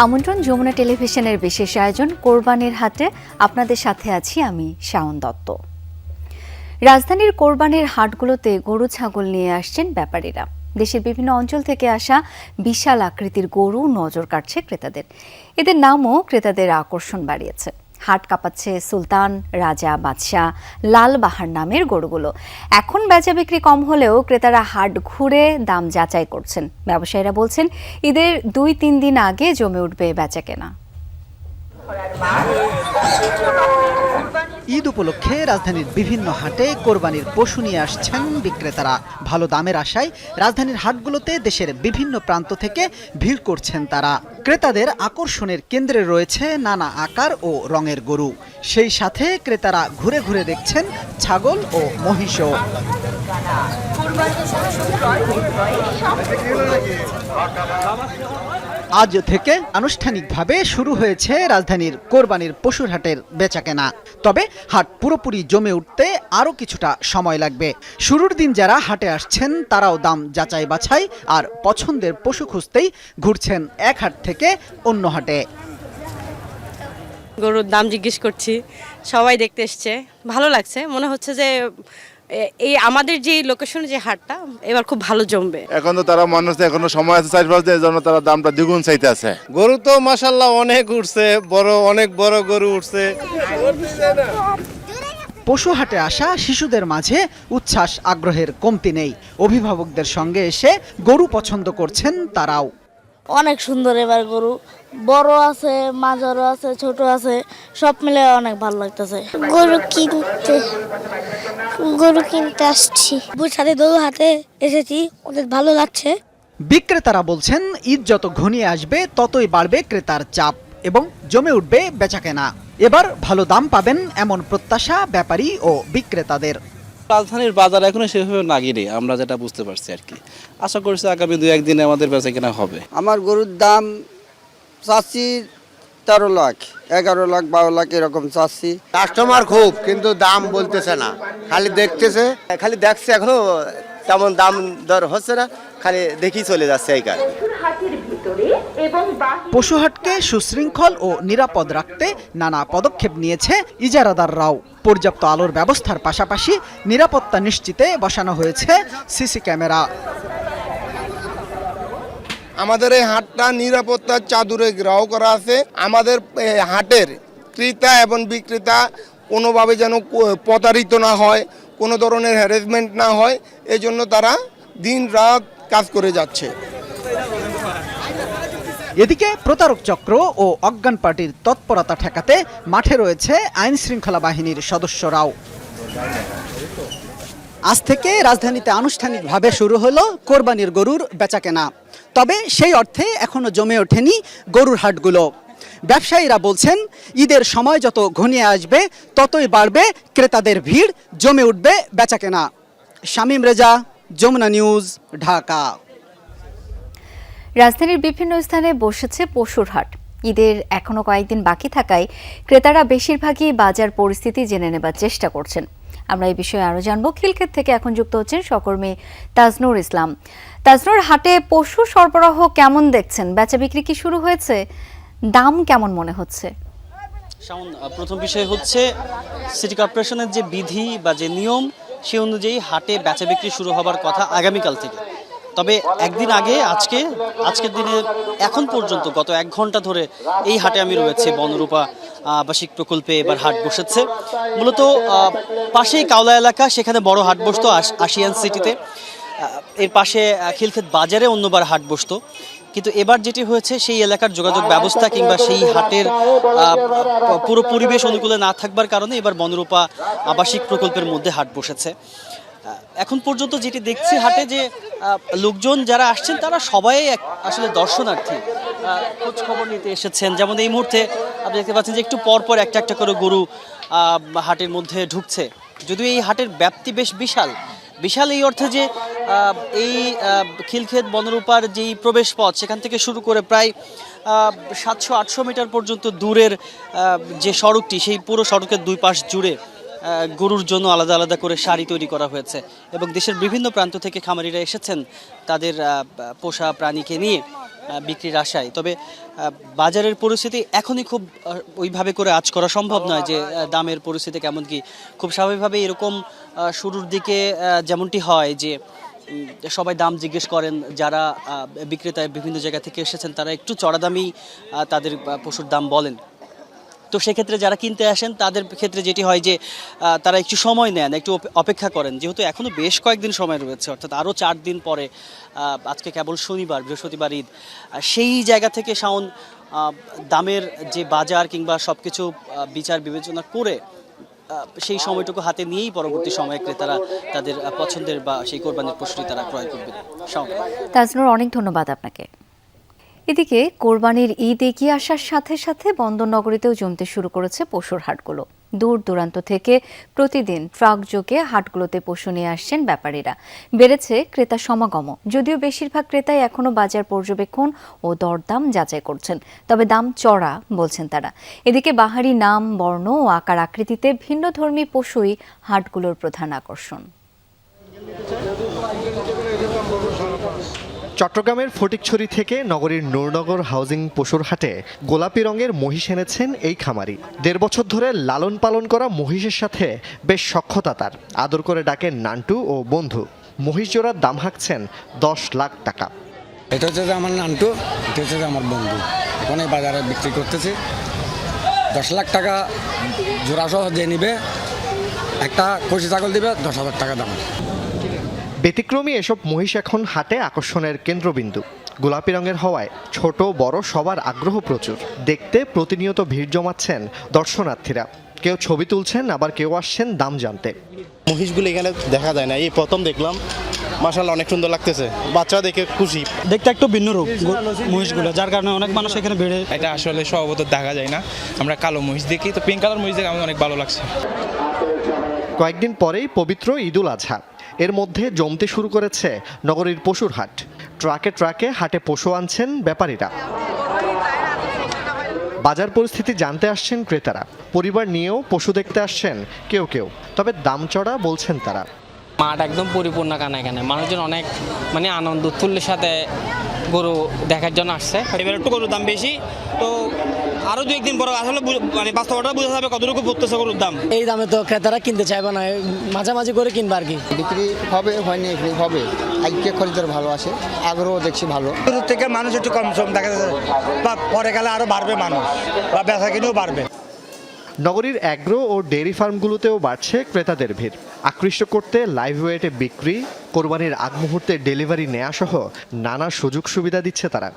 আমন্ত্রণ যমুনা টেলিভিশনের বিশেষ আয়োজন কোরবানির হাটে। আপনাদের সাথে আছি আমি শাওন দত্ত। রাজধানীর কোরবানির হাটগুলোতে গরু ছাগল নিয়ে আসছেন ব্যাপারীরা। দেশের বিভিন্ন অঞ্চল থেকে আসা বিশাল আকৃতির গরু নজর কাটছে ক্রেতাদের। এদের নামও ক্রেতাদের আকর্ষণ বাড়িয়েছে। হাট কাঁপাচ্ছে সুলতান, রাজা, বাদশাহ, লাল বাহার নামের গরুগুলো। এখন বেচা বিক্রি কম হলেও ক্রেতারা হাট ঘুরে দাম যাচাই করছেন। ব্যবসায়ীরা বলছেন ঈদের 2-3 দিন আগে জমে উঠবে বেচা কেনা। ঈদ উপলক্ষে রাজধানীর বিভিন্ন হাটে কোরবানির পশু নিয়ে আসছেন বিক্রেতারা। ভালো দামের আশায় রাজধানীর হাটগুলোতে দেশের বিভিন্ন প্রান্ত থেকে ভিড় করছেন তারা। ক্রেতাদের আকর্ষণের কেন্দ্রে রয়েছে নানা আকার ও রঙের গরু। সেই সাথে ক্রেতারা ঘুরে ঘুরে দেখছেন ছাগল ও মহিষও। আজ থেকে আনুষ্ঠানিকভাবে শুরু হয়েছে রাজধানীর কোরবানির পশুর হাটের বেচাকেনা। তবে হাট পুরোপুরি জমে উঠতে আরও কিছুটা সময় লাগবে। শুরুর দিন যারা হাটে আসছেন তারাও দাম যাচাই বাছাই আর পছন্দের পশু খুঁজতেই ঘুরছেন এক হাট থেকে অন্য হাটে। গরুর দাম জিজ্ঞেস করছি, সবাই দেখতে এসছে, ভালো লাগছে। মনে হচ্ছে যে এই আমাদের যে লোকেশনে যে হাটটা এবার খুব ভালো জমবে। এখন তো তারা মানুষ এখনো সময় আছে 4-5 দিনের জন্য, তারা দামটা দ্বিগুণ চাইতে আছে। গরু তো মাশাআল্লাহ অনেক উঠছে, অনেক বড় গরু উঠছে। পশু হাটে আসা শিশুদের মাঝে উচ্ছ্বাস আগ্রহের কমতি নেই। অভিভাবকদের সঙ্গে এসে গরু পছন্দ করছেন তারাও। অনেক সুন্দর এবার গরু, বড় আছে, মাঝারও আছে, ছোট আছে, সব মিলে অনেক ভালো লাগতেছে। গরু কিনতে আসছি, সাথে দোল হাতে এসেছি, অনেক ভালো লাগছে। বিক্রেতারা বলছেন ঈদ যত ঘনিয়ে আসবে ততই বাড়বে ক্রেতার চাপ এবং জমে উঠবে বেচাকেনা। এবার ভালো দাম পাবেন এমন প্রত্যাশা ব্যাপারী ও বিক্রেতাদের। রাজধানীর বাজার এখনো সেভাবে নাগিনি, আমরা যেটা বুঝতে পারছি আর কি। আশা করছি আগামী 2-1 দিনে আমাদের বেচা কেনা হবে। আমার গরুর দাম চাচ্ছি 13 লাখ, 11 লাখ, 12 লাখ এরকম চাচ্ছি। কাস্টমার খুব, কিন্তু দাম বলতেছে না, খালি দেখতেছে, খালি দেখছে, এখনো তেমন দাম দর হচ্ছে না, খালি দেখি চলে যাচ্ছে এই কারণে। পশুহাটকে সুশৃঙ্খল ও নিরাপদ রাখতে নানা পদক্ষেপ নিয়েছে ইজারাদাররাও। পর্যাপ্ত আলোর ব্যবস্থার পাশাপাশি নিরাপত্তা নিশ্চিতে বসানো হয়েছে সিসি ক্যামেরা। আমাদের এই হাটটা নিরাপত্তার চাদরে ঘেরাও করা আছে। আমাদের হাটের ক্রেতা এবং বিক্রেতা কোনোভাবে যেন প্রতারিত না হয়, কোনো ধরনের হ্যারাসমেন্ট না হয়, এই জন্য তারা দিন রাত কাজ করে যাচ্ছে। এদিকে প্রতারক চক্র ও অজ্ঞান পার্টির তৎপরতা ঠেকাতে মাঠে রয়েছে আইন শৃঙ্খলা বাহিনীর সদস্যরাও। আজ থেকে রাজধানীতে আনুষ্ঠানিকভাবে শুরু হলো কোরবানির গরুর বেচাকেনা। তবে সেই অর্থে এখনো জমে ওঠেনি গরুর হাটগুলো। ব্যবসায়ীরা বলছেন ঈদের সময় যত ঘনিয়ে আসবে ততই বাড়বে ক্রেতাদের ভিড়, জমে উঠবে বেচাকেনা। শামীম রেজা, যমুনা নিউজ, ঢাকা। রাজধানীর বিভিন্ন স্থানে বসেছে পশুর হাট। ঈদের এখনো কয়েকদিন বাকি থাকায় ক্রেতারা বেশিরভাগই বাজার পরিস্থিতি জেনে নেবার চেষ্টা করছেন। আমরা এই বিষয়ে আরো জানবো। খিলক্ষেত থেকে এখন যুক্ত হচ্ছেন সহকর্মী তাজনুর ইসলাম। তাজনুর, হাটে পশু সরবরাহ কেমন দেখছেন? বেচা বিক্রি কি শুরু হয়েছে? দাম কেমন মনে হচ্ছে? প্রথম বিষয় হচ্ছে সিটি কর্পোরেশনের যে বিধি বা যে নিয়ম, সে অনুযায়ী হাটে বেচা বিক্রি শুরু হবার কথা আগামীকাল থেকে। তবে একদিন আগে আজকের দিনে এখন পর্যন্ত গত 1 ঘন্টা ধরে এই হাটে আমি রয়েছে। বনরূপা আবাসিক প্রকল্পে এবার হাট বসেছে। মূলত পাশেই কাওলা এলাকা, সেখানে বড় হাট বসতো আশিয়ান সিটিতে। এর পাশে খিলক্ষেত বাজারে অন্যবার হাট বসতো, কিন্তু এবার যেটি হয়েছে সেই এলাকার যোগাযোগ ব্যবস্থা কিংবা সেই হাটের পুরো পরিবেশ অনুকূলে না থাকবার কারণে এবার বনরূপা আবাসিক প্রকল্পের মধ্যে হাট বসেছে। এখন পর্যন্ত যেটি দেখছি হাটে, যে লোকজন যারা আসছেন তারা সবাই আসলে দর্শনার্থী, খোঁজ খবর নিতে এসেছেন। যেমন এই মুহূর্তে আপনি দেখতে পাচ্ছেন যে একটু পর পর একটা করে গরু হাটের মধ্যে ঢুকছে। যদিও এই হাটের ব্যাপ্তি বেশ বিশাল এই অর্থে যে এই খিলক্ষেত বনরূপার যেই প্রবেশ পথ, সেখান থেকে শুরু করে প্রায় 700-800 মিটার পর্যন্ত দূরের যে সড়কটি, সেই পুরো সড়কের 2 পাশ জুড়ে গরুর জন্য আলাদা আলাদা করে সারি তৈরি করা হয়েছে এবং দেশের বিভিন্ন প্রান্ত থেকে খামারিরা এসেছেন তাদের পোষা প্রাণীকে নিয়ে। বিক্রির আশায়। তবে বাজারের পরিস্থিতি এখনই খুব ওইভাবে করে আঁচ করা সম্ভব নয় যে দামের পরিস্থিতি কেমন কি। খুব স্বাভাবিকভাবে এরকম শুরুর দিকে যেমনটি হয় যে সবাই দাম জিজ্ঞেস করেন, যারা বিক্রেতা বিভিন্ন জায়গা থেকে এসেছেন তারা একটু চড়া দামেই তাদের পশুর দাম বলেন। তো সেক্ষেত্রে যারা কিনতে আসেন তাদের ক্ষেত্রে যেটি হয় যে তারা একটু সময় নেন, একটু অপেক্ষা করেন, যেহেতু এখনও বেশ কয়েকদিন সময় রয়েছে, অর্থাৎ আরও 4 দিন পরে, আজকে কেবল শনিবার, বৃহস্পতিবার ঈদ। সেই জায়গা থেকে শাওন দামের যে বাজার কিংবা সব কিছু বিচার বিবেচনা করে সেই সময়টুকু হাতে নিয়েই পরবর্তী সময়ে ক্রেতারা তাদের পছন্দের বা সেই কোরবানির পশুটি তারা ক্রয় করবে। শাওন, তাজনুর, অনেক ধন্যবাদ আপনাকে। এদিকে কোরবানির ঈদ এগিয়ে আসার সাথে সাথে বন্দরনগরীতেও জমতে শুরু করেছে পশুর হাটগুলো। দূর দূরান্ত থেকে প্রতিদিন ট্রাক যোগে হাটগুলোতে পশু নিয়ে আসছেন ব্যাপারীরা। বেড়েছে ক্রেতা সমাগম, যদিও বেশিরভাগ ক্রেতাই এখনো বাজার পর্যবেক্ষণ ও দরদাম যাচাই করছেন, তবে দাম চড়া বলছেন তারা। এদিকে বাহারি নাম, বর্ণ ও আকার আকৃতিতে ভিন্নধর্মী পশুই হাটগুলোর প্রধান আকর্ষণ। চট্টগ্রামের ফটিকছড়ি থেকে নগরীর নূরনগর হাউজিং পশুর হাটে গোলাপি রঙের মহিষ এনেছেন এই খামারি। 1.5 বছর ধরে লালন পালন করা মহিষের সাথে বেশ সখ্যতা তার। আদর করে ডাকেন নান্টু ও বন্ধু। মহিষ জোড়ার দাম হাঁকছেন 10 লাখ টাকা। এটা হচ্ছে যে আমার নান্টু, এটা হচ্ছে যে আমার বন্ধু। এখন এই বাজারে বিক্রি করতেছি 10 লাখ টাকা জোড়া সহ যে নিবে, একটা কষি ছাগল দিবে 10,000 টাকা দাম। ব্যতিক্রমী এসব মহিষ এখন হাটে আকর্ষণের কেন্দ্রবিন্দু। গোলাপি রঙের হওয়ায় ছোট বড় সবার আগ্রহ প্রচুর। দেখতে প্রতিনিয়ত ভিড় জমাচ্ছেন দর্শনার্থীরা। কেউ ছবি তুলছেন, আবার কেউ আসছেন দাম জানতে। মহিষগুলো এখানে দেখা যায় না, এই প্রথম দেখলাম। মাশাআল্লাহ, অনেক সুন্দর লাগতেছে, বাচ্চারা দেখে খুশি। দেখতে একটু ভিন্ন রূপ মহিষগুলো, যার কারণে অনেক মানুষ এখানে বেড়ে। এটা আসলে স্বভাবত দেখা যায় না, আমরা কালো মহিষ দেখি, তো পিঙ্ক কালার মহিষ দেখে আমার অনেক ভালো লাগছে। কয়েকদিন পরেই পবিত্র ঈদুল আজহা। এর মধ্যে জমতে শুরু করেছে নগরীর পশুর হাট। ট্রাকে ট্রাকে হাটে পশু আনছেন ব্যাপারীরা। বাজার পরিস্থিতি জানতে আসছেন ক্রেতারা। পরিবার নিয়েও পশু দেখতে আসছেন কেউ কেউ, তবে দাম চড়া বলছেন তারা। মাঠ একদম পরিপূর্ণ কানা, এখানে মানুষজন অনেক আনন্দ উৎফুল্লের সাথে গরু দেখার জন্য আসছে। এবার একটু গরুর দাম বেশি, তো আরো 2-1 দিন পরে আসলে বাস্তবতা বোঝা যাবে কতটুকু পড়তেছে গরুর দাম। এই দামে তো ক্রেতারা কিনতে চাইবে না, মাঝামাঝি করে কিনবে আর কি। বিক্রি হবে, হয়নি বিক্রি হবে। আজকে খরিদার ভালো আসে, আগ্রহ দেখছি ভালো। শুরু থেকে মানুষ একটু কম সম দেখা যাচ্ছে, বা পরে গেলে আরো বাড়বে মানুষ, বা বেচা কিনেও বাড়বে। নগরীর অ্যাগ্রো ও ডেয়ারি ফার্মগুলোতেও বাড়ছে ক্রেতাদের ভিড়। আকৃষ্ট করতে লাইভ ওয়েটে বিক্রি, কোরবানির আগ মুহূর্তে ডেলিভারি নেওয়া সহ নানা সুযোগ সুবিধা দিচ্ছে তারা।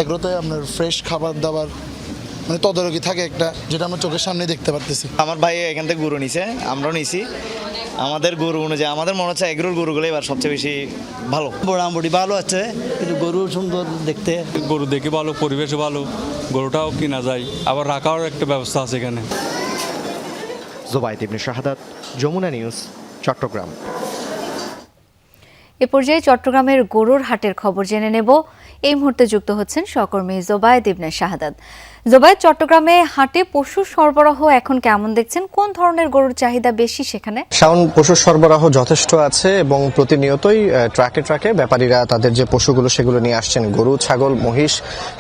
এগুলোতে আপনার ফ্রেশ খাবার দাবার তদারকি থাকে একটা, যেটা আমরা চোখের সামনে দেখতে পারতেছি। আমার ভাই এখান থেকে গরু নিছে, আমরাও নিছি। আমাদের গরু অনুযায়ী আমাদের মনে হচ্ছে এগুলোর গরুগুলো এবার সবচেয়ে বেশি ভালো। মোটামুটি ভালো আছে, কিন্তু গরু সুন্দর দেখতে। গরু দেখে ভালো, পরিবেশও ভালো, গরুটাও কিনা যায়, আবার রাখার একটা ব্যবস্থা আছে এখানে। জোবায়েদ ইবনে শাহাদাত, যমুনা নিউজ, চট্টগ্রাম। এ পর্যায়ে চট্টগ্রামের গরুর হাটের খবর জেনে নেব। এই মুহূর্তে যুক্ত হচ্ছেন সহকর্মী জোবায়েদ ইবনে শাহাদাত। জোবায়েদ, চট্টগ্রামে হাটে পশু সরবরাহ এখন কেমন দেখছেন? কোন ধরনের গরুর চাহিদা বেশি সেখানে? শাওন, পশুর সরবরাহ যথেষ্ট আছে এবং প্রতিনিয়তই ট্রাকে ট্রাকে ব্যাপারীরা তাদের যে পশুগুলো সেগুলো নিয়ে আসছেন। গরু, ছাগল, মহিষ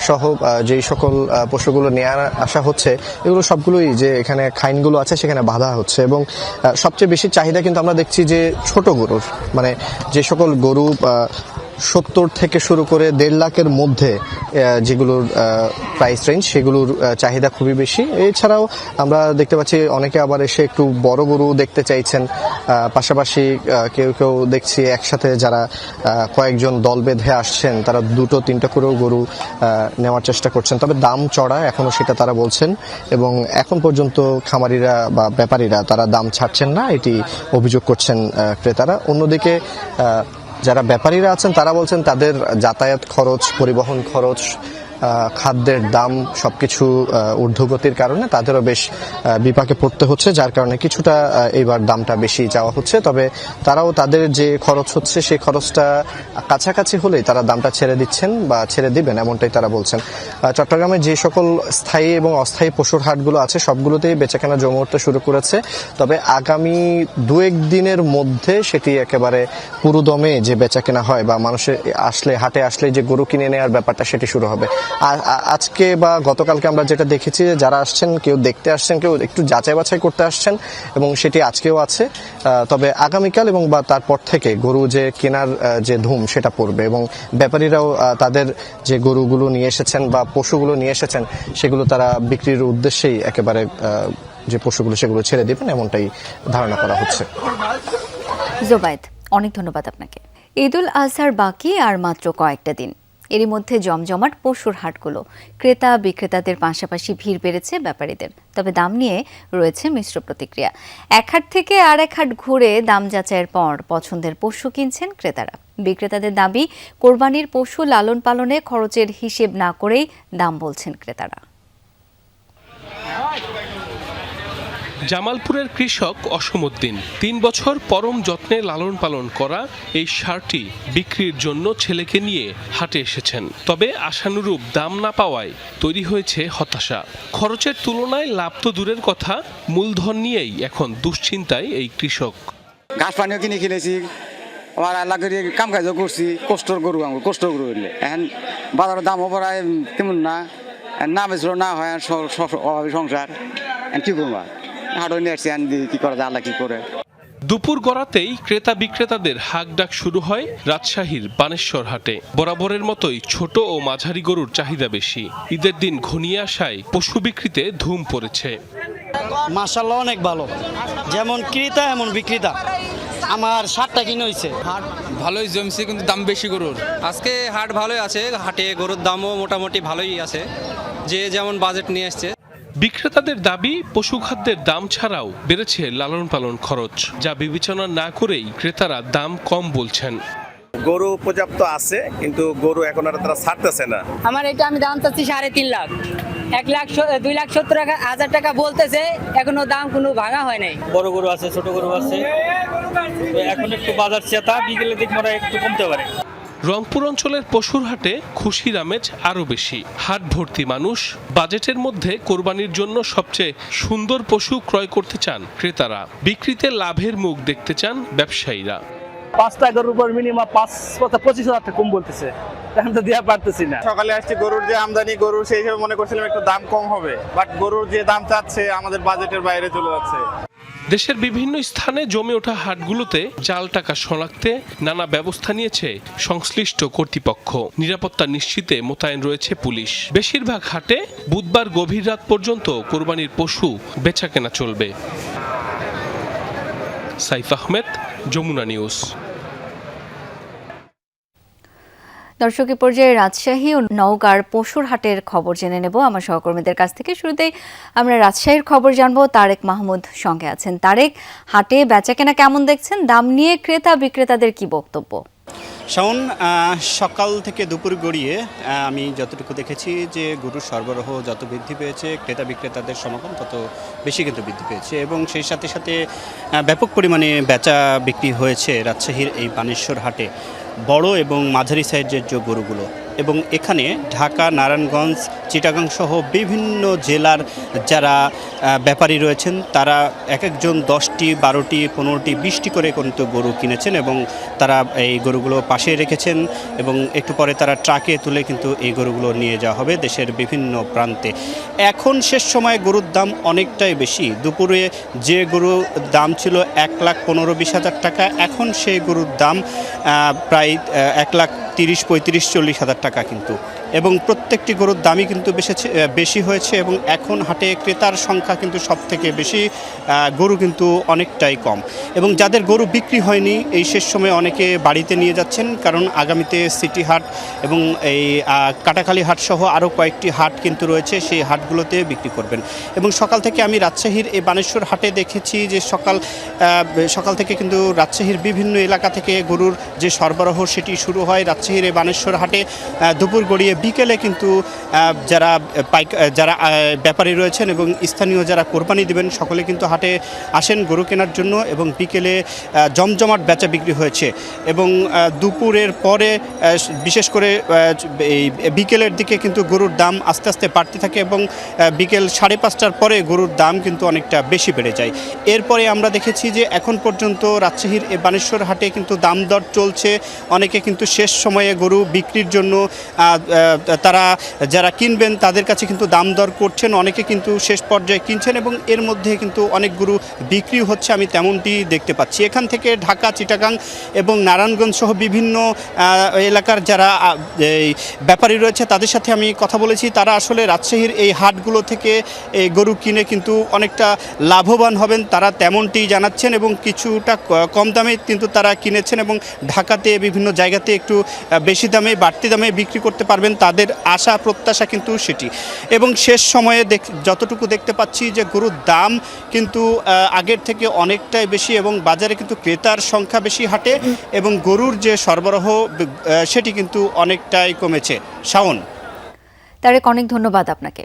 সহ যেই সকল পশুগুলো নিয়ে আসা হচ্ছে, এগুলো সবগুলোই যে এখানে খাইনগুলো আছে সেখানে বাঁধা হচ্ছে। এবং সবচেয়ে বেশি চাহিদা কিন্তু আমরা দেখছি যে ছোট গরুর, মানে যে সকল গরু 70 থেকে শুরু করে 1.5 লাখের মধ্যে যেগুলোর প্রাইস রেঞ্জ, সেগুলোর চাহিদা খুবই বেশি। এছাড়াও আমরা দেখতে পাচ্ছি অনেকে আবার এসে একটু বড় গরু দেখতে চাইছেন। পাশাপাশি কেউ কেউ দেখছি একসাথে যারা কয়েকজন দল বেঁধে আসছেন, তারা 2-3টা করেও গরু নেওয়ার চেষ্টা করছেন। তবে দাম চড়া এখনো, সেটা তারা বলছেন। এবং এখন পর্যন্ত খামারিরা বা ব্যাপারীরা তারা দাম ছাড়ছেন না, এটি অভিযোগ করছেন ক্রেতারা। অন্যদিকে যারা ব্যাপারীরা আছেন তারা বলছেন তাদের যাতায়াত খরচ, পরিবহন খরচ খাদ্যের দাম সবকিছু ঊর্ধ্বগতির কারণে তাদেরও বেশ বিপাকে পড়তে হচ্ছে, যার কারণে কিছুটা এইবার দামটা বেশি চাওয়া হচ্ছে। তবে তারাও তাদের যে খরচ হচ্ছে সেই খরচটা কাছাকাছি হলেই তারা দামটা ছেড়ে দিচ্ছেন বা ছেড়ে দিবেন, এমনটাই তারা বলছেন। চট্টগ্রামে যে সকল স্থায়ী এবং অস্থায়ী পশুর হাটগুলো আছে সবগুলোতেই বেচাকেনা জমে উঠতে শুরু করেছে। তবে আগামী 2-1 দিনের মধ্যে সেটি একেবারে পুরোদমে যে বেচাকেনা হয় বা মানুষের আসলে হাটে আসলে যে গরু কিনে নেওয়ার ব্যাপারটা সেটি শুরু হবে। আজকে বা গতকালকে আমরা যেটা দেখেছি যে যারা আসছেন কেউ দেখতে আসছেন, কেউ একটু যাচাই বাছাই করতে আসছেন এবং সেটি আজকেও আছে। তবে আগামীকাল এবং বা তারপর থেকে গরু যে কেনার যে ধুম সেটা পড়বে এবং ব্যাপারীরাও তাদের যে গরুগুলো নিয়ে এসেছেন বা পশুগুলো নিয়ে এসেছেন সেগুলো তারা বিক্রির উদ্দেশ্যেই একেবারে যে পশুগুলো সেগুলো ছেড়ে দেবেন এমনটাই ধারণা করা হচ্ছে। জোবায়েদ, অনেক ধন্যবাদ আপনাকে। ঈদুল আজহার বাকি আর মাত্র কয়েকটা দিন, এরই মধ্যে জমজমাট পশুর হাটগুলো। ক্রেতা বিক্রেতাদের পাশাপাশি ভিড় বেড়েছে ব্যাপারীদের, তবে দাম নিয়ে রয়েছে মিশ্র প্রতিক্রিয়া। এক হাট থেকে আর এক হাট ঘুরে দাম যাচাইয়ের পর পছন্দের পশু কিনছেন ক্রেতারা। বিক্রেতাদের দাবি, কোরবানির পশু লালন পালনে খরচের হিসেব না করেই দাম বলছেন ক্রেতারা। জামালপুরের কৃষক অসমুদ্দিন 3 বছর পরম যত্নে লালন পালন করা এই ষাঁড়টি বিক্রির জন্য ছেলেকে নিয়ে হাটে এসেছেন। তবে আশানুরূপ দাম না পাওয়ায় তৈরি হয়েছে হতাশা। খরচের তুলনায় লাভ তো দূরের কথা, মূলধন নিয়েই এখন দুশ্চিন্তায় এই কৃষক। ঘাস পানিও কিনে খেলেছি, আমার আল্লাহ করে কাম কাজও করছি, কষ্টর গরু আমার কষ্ট গরু হইলে এখন বাজারের দামও পড়ায় তেমন না বেচলো না হয় অভাবী সংসার কি করবো, হাটও নিয়ে আসছি কি করা যায় আল্লাহ কি করে। দুপুর গড়াতেই ক্রেতা বিক্রেতাদের হাক ডাক শুরু হয় রাজশাহীর বানেশ্বর হাটে। বরাবরের মতোই ছোট ও মাঝারি গরুর চাহিদা বেশি। ঈদের দিন ঘনিয়ে আসায় পশু বিক্রিতে ধুম পড়েছে। মাশাআল্লাহ অনেক ভালো, যেমন ক্রেতা এমন বিক্রেতা। আমার 60টা কিনে হয়েছে। হাট ভালোই জমছে কিন্তু দাম বেশি গরুর। আজকে হাট ভালোই আছে, হাটে গরুর দামও মোটামুটি ভালোই আছে, যে যেমন বাজেট নিয়ে আসছে। বিক্রেতাদের দাবি, পশু খাদ্যের দাম ছাড়াও বেড়েছে লালন পালন খরচ, যা বিবেচনা না করেই ক্রেতারা দাম কম বলছেন। গরু পর্যাপ্ত আছে কিন্তু গরু এখন আর তারা ছাড়তেছে না। আমার এটা আমি দাম চাচ্ছি 3.5 লাখ, 1,02,70,000 টাকা বলতেছে, এখনো দাম কোনো ভাঙা হয় নাই। বড় গরু আছে, ছোট গরু আছে, এখন একটু বাজার চেতা, বিকেলে দিক মনে একটু কমতে পারে। রংপুর অঞ্চলের পশুর হাটে খুশির আমেজ আরো বেশি। হাট ভর্তি মানুষ। বাজেটের মধ্যে কোরবানির জন্য সবচেয়ে সুন্দর পশু ক্রয় করতে চান ক্রেতারা। বিক্রিতে লাভের মুখ দেখতে চান ব্যবসায়ীরা। 5টা গরুর উপর মিনিমাম 25,000 টাকা কম বলতেছে, এখন তো দেওয়া পারতেছি না। সকালে আসছি, গরুর যে আমদানি গরু সেই হিসেবে মনে করছিলাম একটু দাম কম হবে, বাট গরুর যে দাম চাচ্ছে আমাদের বাজেটের বাইরে চলে যাচ্ছে। দেশের বিভিন্ন স্থানে জমে ওঠা হাটগুলোতে জাল টাকা শনাক্তে নানা ব্যবস্থা নিয়েছে সংশ্লিষ্ট কর্তৃপক্ষ। নিরাপত্তা নিশ্চিতে মোতায়েন রয়েছে পুলিশ। বেশিরভাগ হাটে বুধবার গভীর রাত পর্যন্ত কোরবানির পশু বেচাকেনা চলবে। সাইফ আহমেদ, যমুনা নিউজ। দর্শক, এ পর্যায়ে রাজশাহী ও নওগাঁর পশুর হাটের খবর জেনে নেব আমার সহকর্মীদের কাছ থেকে। শুরুতেই আমরা রাজশাহীর খবর জানবো। তারেক মাহমুদ সঙ্গে আছেন। তারেক, হাটে বেচাকেনা কেমন দেখছেন? দাম নিয়ে ক্রেতা বিক্রেতাদের কি বক্তব্য? শাওন, সকাল থেকে দুপুর গড়িয়ে আমি যতটুকু দেখেছি যে গরুর সরবরাহ যত বৃদ্ধি পেয়েছে, ক্রেতা বিক্রেতাদের সমাগম তত বেশি কিন্তু বৃদ্ধি পেয়েছে এবং সেই সাথে সাথে ব্যাপক পরিমাণে বেচা বিক্রি হয়েছে রাজশাহীর এই বানেশ্বর হাটে বড় এবং মাঝারি সাইজের যে গরুগুলো। এবং এখানে ঢাকা, নারায়ণগঞ্জ, চিটাগাং সহ বিভিন্ন জেলার যারা ব্যাপারী রয়েছেন তারা এক একজন 10টি, 12টি, 15টি, 20টি করে কিন্তু গরু কিনেছেন এবং তারা এই গরুগুলো পাশে রেখেছেন এবং একটু পরে তারা ট্রাকে তুলে কিন্তু এই গরুগুলো নিয়ে যাওয়া হবে দেশের বিভিন্ন প্রান্তে। এখন শেষ সময়ে গরুর দাম অনেকটাই বেশি। দুপুরে যে গরুর দাম ছিল 1,15,20,000 টাকা, এখন সেই গরুর দাম প্রায় 1,30,000, 40,000 টাকা কিন্তু। এবং প্রত্যেকটি গরুর দামই কিন্তু বেশি হয়েছে এবং এখন হাটে ক্রেতার সংখ্যা কিন্তু সব থেকে বেশি, গরু কিন্তু অনেকটাই কম। এবং যাদের গরু বিক্রি হয়নি এই শেষ সময়ে অনেকে বাড়িতে নিয়ে যাচ্ছেন, কারণ আগামীতে সিটি হাট এবং এই কাটাখালী হাট সহ আরও কয়েকটি হাট কিন্তু রয়েছে, সেই হাটগুলোতে বিক্রি করবেন। এবং সকাল থেকে আমি রাজশাহীর এই বানেশ্বর হাটে দেখেছি যে সকাল থেকে কিন্তু রাজশাহীর বিভিন্ন এলাকা থেকে গরুর যে সরবরাহ সেটি শুরু হয়। রাজশাহীর এই বানেশ্বর হাটে দুপুর গড়িয়ে বিকেলে কিন্তু যারা যারা ব্যাপারী রয়েছেন এবং স্থানীয় যারা কোরবানি দেবেন সকলে কিন্তু হাটে আসেন গরু কেনার জন্য এবং বিকেলে জমজমাট বেচা বিক্রি হয়েছে এবং দুপুরের পরে বিশেষ করে এই বিকেলের দিকে কিন্তু গরুর দাম আস্তে আস্তে বাড়তে থাকে এবং বিকেল 5:30টার পরে গরুর দাম কিন্তু অনেকটা বেশি বেড়ে যায়। এরপরে আমরা দেখেছি যে এখন পর্যন্ত রাজশাহীর এই বানেশ্বর হাটে কিন্তু দাম দর চলছে। অনেকে কিন্তু শেষ সময়ে গরু বিক্রির জন্য তারা যারা কিনবেন তাদের কাছে কিন্তু দাম দর করছেন, অনেকে কিন্তু শেষ পর্যায়ে কিনছেন এবং এর মধ্যে কিন্তু অনেক গরু বিক্রি হচ্ছে, আমি তেমনটি দেখতে পাচ্ছি। এখান থেকে ঢাকা, চিটাগাং এবং নারায়ণগঞ্জ সহ বিভিন্ন এলাকার যারা এই ব্যাপারী রয়েছে তাদের সাথে আমি কথা বলেছি। তারা আসলে রাজশাহীর এই হাটগুলো থেকে এই গরু কিনে কিন্তু অনেকটা লাভবান হবেন, তারা তেমনটি জানাচ্ছেন এবং কিছুটা কম দামে কিন্তু তারা কিনেছেন এবং ঢাকাতে বিভিন্ন জায়গাতে একটু বেশি দামে বাড়তি দামে বিক্রি করতে পারবেন, তাদের আশা প্রত্যাশা কিন্তু সেটি। এবং শেষ সময়ে যতটুকু দেখতে পাচ্ছি যে গরুর দাম কিন্তু আগের থেকে অনেকটাই বেশি এবং বাজারে কিন্তু ক্রেতার সংখ্যা বেশি হাটে এবং গরুর যে সরবরাহ সেটি কিন্তু অনেকটাই কমেছে। শাওন, তারেক, অনেক ধন্যবাদ আপনাকে।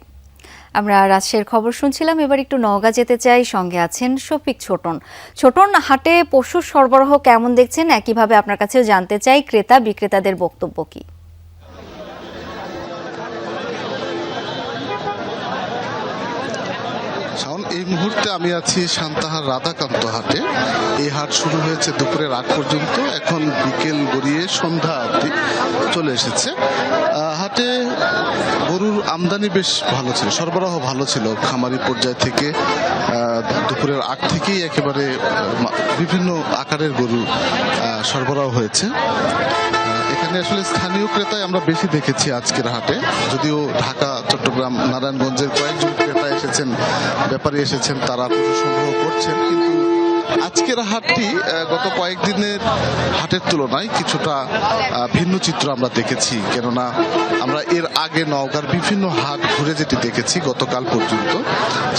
আমরা রাজশাহীর খবর শুনছিলাম, এবার একটু নওগাঁ যেতে চাই। সঙ্গে আছেন শফিক ছোটন। ছোটন, হাটে পশুর সরবরাহ কেমন দেখছেন? একইভাবে আপনার কাছেও জানতে চাই ক্রেতা বিক্রেতাদের বক্তব্য কি? এই মুহূর্তে আমি আছি সান্তাহার রাধাকান্ত হাটে। এই হাট শুরু হয়েছে দুপুরের আগ পর্যন্ত, এখন বিকেল গড়িয়ে সন্ধ্যা অবধি চলে এসেছে। হাটে গরুর আমদানি বেশ ভালো ছিল, সরবরাহ ভালো ছিল। খামারি পর্যায় থেকে দুপুরের আগ থেকেই একেবারে বিভিন্ন আকারের গরু সরবরাহ হয়েছে। এখানে আসলে স্থানীয় ক্রেতাই আমরা বেশি দেখেছি আজকের হাটে, যদিও ঢাকা, চট্টগ্রাম, নারায়ণগঞ্জের কয়েকজন ক্রেতা এসেছেন, ব্যাপারী এসেছেন, তারা পশু সংগ্রহ করছেন। কিন্তু আজকের হাটটি গত কয়েকদিনের হাটের তুলনায় কিছুটা ভিন্ন চিত্র আমরা দেখেছি। কেননা আমরা এর আগে নওগাঁর বিভিন্ন হাট ঘুরে যেটি দেখেছি গতকাল পর্যন্ত,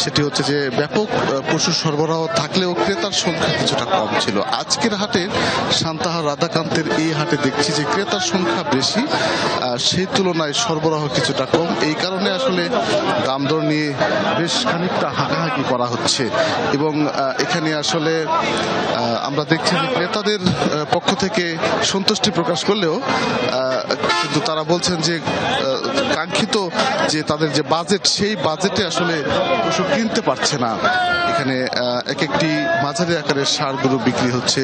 সেটি হচ্ছে যে ব্যাপক পশু সরবরাহ থাকলেও ক্রেতার সংখ্যা কিছুটা কম ছিল। আজকের হাটে সান্তাহার রাধাকান্তের এই হাটে দেখছি যে ক্রেতার সংখ্যা বেশি, সেই তুলনায় সরবরাহ কিছুটা কম। এই কারণে আসলে দাম দর নিয়ে বেশ খানিকটা হাঁকাহাঁকি করা হচ্ছে এবং এখানে আসলে আমরা দেখছি যে ক্রেতাদের পক্ষ থেকে সন্তুষ্টি প্রকাশ করলেও কিন্তু তারা বলছেন যে কাঙ্ক্ষিত যে তাদের যে বাজেট, সেই বাজেটে আসলে পশু কিনতে পারছে না। এখানে এক একটি মাঝারি আকারের ষাঁড় গরু বিক্রি হচ্ছে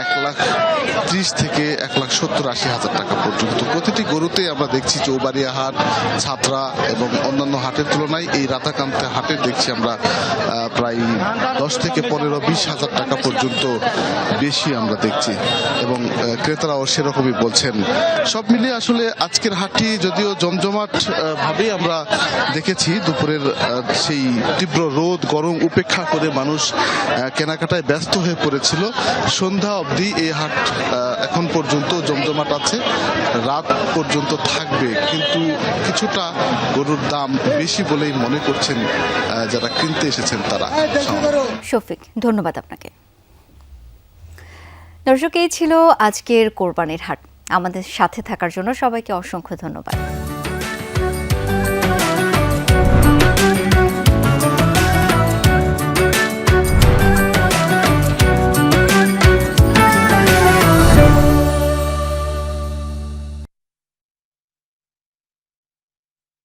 1,30,000 থেকে 1,70,000-80,000 টাকা পর্যন্ত। প্রতিটি গরুতে আমরা দেখছি চৌবাড়িয়া হাট, ছাত্রা এবং অন্যান্য হাটের তুলনায় এই রাধাকান্তে হাটে দেখছি আমরা প্রায় 10 থেকে 15-20 হাজার টাকা পর্যন্ত বেশি আমরা দেখছি এবং ক্রেতারাও সেরকমই বলছেন। সব মিলিয়ে আসলে আজকের হাটটি যদিও জমজমাট ভাবেই আমরা দেখেছি, দুপুরের সেই তীব্র রোদ গরম উপেক্ষা করে মানুষ কেনাকাটায় ব্যস্ত হয়ে পড়েছিল। সন্ধ্যা অবধি এই হাট এখন পর্যন্ত জমজমাট আছে, রাত পর্যন্ত থাকবে, কিন্তু কিছুটা গরুর দাম বেশি বলেই মনে করছেন যারা কিনতে এসেছেন তারা। শফিক, ধন্যবাদ আপনাকে। দর্শক, এই ছিল আজকের কোরবানির হাট। আমাদের সাথে থাকার জন্য সবাইকে অসংখ্য ধন্যবাদ।